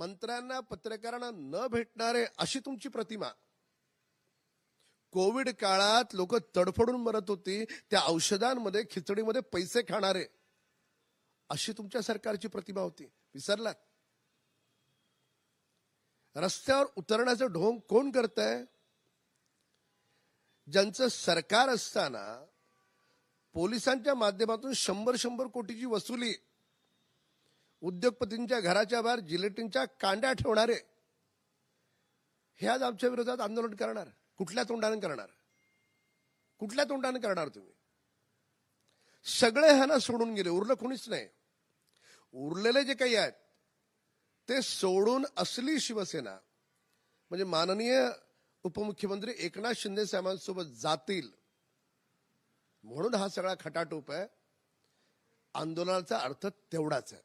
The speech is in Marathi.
मंत्र्यांना पत्रकारांना न भेटणारे अशी तुमची प्रतिमा. कोविड काळात लोक तडफडून मरत होती, त्या औषधांमध्ये खिचडीमध्ये पैसे खाणारे अशी तुमच्या सरकारची प्रतिमा होती. विसरलात? रस्त्यावर उतरण्याचं ढोंग कोण करतंय? ज्यांचं सरकार असताना पोलिसांच्या माध्यमातून 100 कोटीची वसुली, उद्योगपतींच्या घराच्या बाहेर जिलेटिनच्या कांड्या ठेवणारे हे आज आमच्या विरोधात आंदोलन करणार. कुठल्या तोंडाने करणार? कुठल्या तोंडाने करणार तुम्ही? सगळे ह्यांना सोडून गेले, उरलं कोणीच नाही. उरलेले जे काही आहेत ते सोडून असली शिवसेना म्हणजे माननीय उपमुख्यमंत्री एकनाथ शिंदे साहेबांसोबत जातील म्हणून हा सगळा खटाटोप आहे. आंदोलनाचा अर्थ तेवढाच आहे.